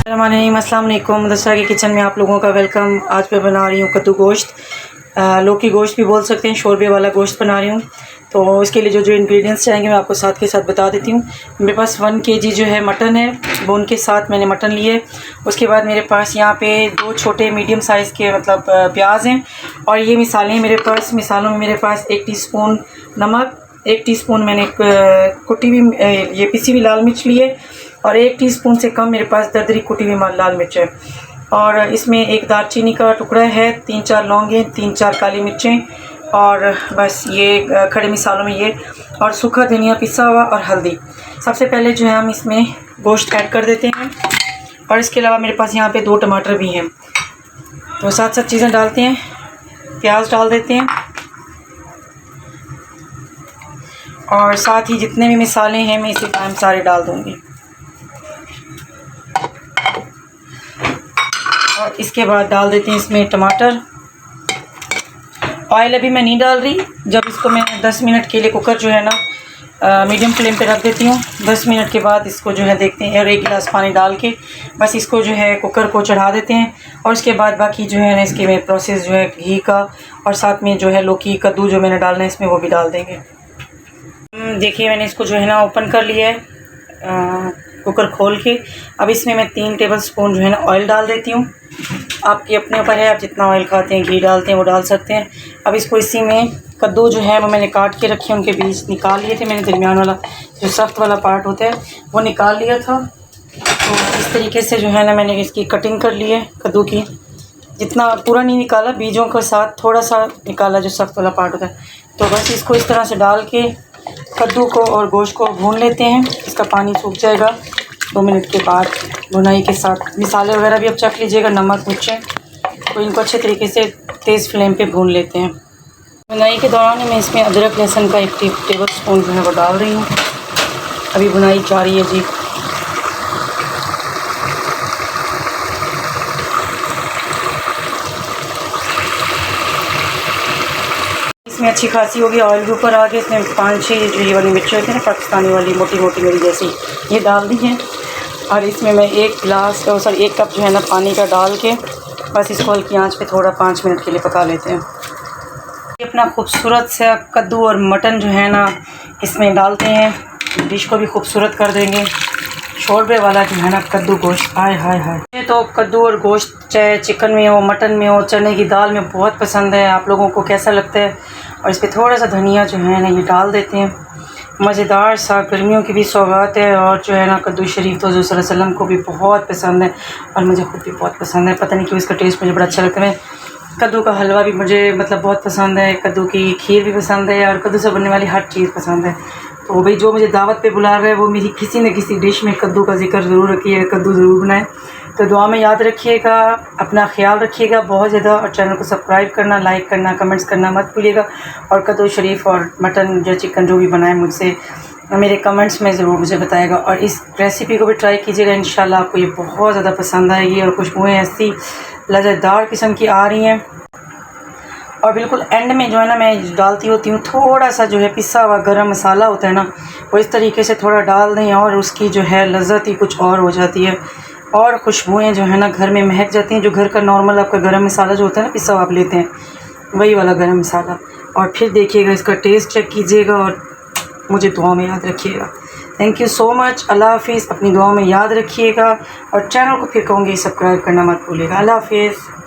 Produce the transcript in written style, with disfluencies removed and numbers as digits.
अस्सलाम वालेकुम। दशरा के किचन में आप लोगों का वेलकम। आज मैं बना रही हूँ कद्दू गोश्त, लौकी गोश्त भी बोल सकते हैं, शोरबे वाला गोश्त बना रही हूँ। तो इसके लिए जो जो इंग्रेडिएंट्स चाहेंगे मैं आपको साथ के साथ बता देती हूँ। मेरे पास 1 kg जो है मटन है, बोन के साथ मैंने मटन लिए। उसके बाद मेरे पास यहाँ पे 2 छोटे मीडियम साइज़ के मतलब प्याज हैं। और ये मिसालें मेरे पास, मिसालों में मेरे पास 1 टीस्पून नमक, 1 टीस्पून मैंने कुटी हुई ये पिसी हुई लाल मिर्च ली है, और 1 टीस्पून से कम मेरे पास दरदरी कुटी हुई लाल मिर्च है। और इसमें 1 दालचीनी का टुकड़ा है, 3-4 लौंगे, 3-4 काली मिर्चें, और बस ये खड़े मिसालों में ये, और सूखा धनिया पिसा हुआ, और हल्दी। सबसे पहले जो है हम इसमें गोश्त ऐड कर देते हैं। और इसके अलावा मेरे पास यहाँ पे 2 टमाटर भी हैं। तो साथ साथ चीज़ें डालते हैं। प्याज डाल देते हैं, और साथ ही जितने भी मिसाले हैं मैं इसी टाइम सारे डाल दूँगी। और इसके बाद डाल देते हैं इसमें टमाटर। ऑयल अभी मैं नहीं डाल रही, जब इसको मैं 10 मिनट के लिए कुकर जो है ना मीडियम फ्लेम पे रख देती हूँ। 10 मिनट के बाद इसको जो है देखते हैं, और 1 गिलास पानी डाल के बस इसको जो है कुकर को चढ़ा देते हैं। और उसके बाद बाकी जो है ना इसके में प्रोसेस जो है घी का, और साथ में जो है लौकी कद्दू जो मैंने डालना है इसमें वो भी डाल देंगे। देखिए मैंने इसको जो है ना ओपन कर लिया है कुकर खोल के। अब इसमें मैं 3 टेबल स्पून जो है ना ऑयल डाल देती हूँ। आपके अपने ऊपर है, आप जितना ऑयल खाते हैं, घी डालते हैं वो डाल सकते हैं। अब इसको इसी में कद्दू जो है वो मैंने काट के रखे, उनके बीज निकाल लिए थे मैंने। दरमियान वाला जो सख्त वाला पार्ट होता है वो निकाल लिया था। तो इस तरीके से जो है ना मैंने इसकी कटिंग कर ली है कद्दू की। जितना पूरा नहीं निकाला, बीजों के साथ थोड़ा सा निकाला जो सख्त वाला पार्ट होता है। तो बस इसको इस तरह से डाल के कद्दू को और गोश्त को भून लेते हैं। इसका पानी सूख जाएगा 2 मिनट के बाद भुनाई के साथ। मिसाले वगैरह भी अब चख लीजिएगा, नमक मिर्चें, तो इनको अच्छे तरीके से तेज़ फ्लेम पे भून लेते हैं। भुनाई के दौरान मैं इसमें अदरक लहसुन का 1 टेबल स्पून जो है वो डाल रही हूँ। अभी भुनाई जारी है जी। इसमें अच्छी खासी होगी, ऑयल के ऊपर आ गए। इसमें 5-6 जो ये वाली मिर्ची होती है ना पाकिस्तानी वाली, मोटी मोटी मेरी जैसी, ये डाल दी है। और इसमें मैं 1 कप जो है ना पानी का डाल के बस इसको हल्की आंच पे थोड़ा 5 मिनट के लिए पका लेते हैं। ये अपना खूबसूरत सा कद्दू और मटन जो है ना इसमें डालते हैं, डिश को भी खूबसूरत कर देंगे। शोरबे वाला जो है ना कद्दू गोश्त, हाय हाय हाय। ये तो कद्दू और गोश्त चाहे चिकन में हो, मटन में हो, चने की दाल में बहुत पसंद है। आप लोगों को कैसा लगता है? और इस पर थोड़ा सा धनिया जो है ना ये डाल देते हैं। मज़ेदार सा, गर्मियों की भी सौगात है। और जो है ना कद्दू शरीफ तो रसूल सल्लल्लाहु अलैहि वसल्लम को भी बहुत पसंद है, और मुझे खुद भी बहुत पसंद है। पता नहीं क्यों इसका टेस्ट मुझे बड़ा अच्छा लगता है। कद्दू का हलवा भी मुझे मतलब बहुत पसंद है, कद्दू की खीर भी पसंद है, और कद्दू से बनने वाली हर चीज़ पसंद है। तो भाई जो मुझे दावत पे बुला रहा है वो मेरी किसी न किसी डिश में कद्दू का जिक्र ज़रूर रखिएगा, कद्दू ज़रूर बनाएं। तो दुआ में याद रखिएगा, अपना ख्याल रखिएगा बहुत ज़्यादा, और चैनल को सब्सक्राइब करना, लाइक करना, कमेंट्स करना मत भूलिएगा। और कद्दू शरीफ और मटन या चिकन जो भी बनाए मुझसे मेरे कमेंट्स में ज़रूर मुझे बताएगा। और इस रेसिपी को भी ट्राई कीजिएगा, इंशाल्लाह आपको ये बहुत ज़्यादा पसंद आएगी। और खुशबुएँ ऐसी लज़ेदार किस्म की आ रही हैं। और बिल्कुल एंड में जो है ना मैं डालती होती हूँ थोड़ा सा जो है पिसा हुआ गरम मसाला होता है ना, वो इस तरीके से थोड़ा डाल दें, और उसकी जो है लज़्ज़त ही कुछ और हो जाती है। और खुशबुएँ जो है ना घर में महक जाती हैं। जो घर का नॉर्मल आपका गरम मसाला जो होता है ना पिसा हुआ आप लेते हैं, वही वाला गरम मसाला। और फिर देखिएगा, इसका टेस्ट चेक कीजिएगा, और मुझे दुआ में याद रखिएगा। Thank you so much. अल्लाह हाफिज़। अपनी दुआ में याद रखिएगा, और चैनल को फिर कहूँगी सब्सक्राइब करना मत भूलिएगा। अल्लाह हाफिज़।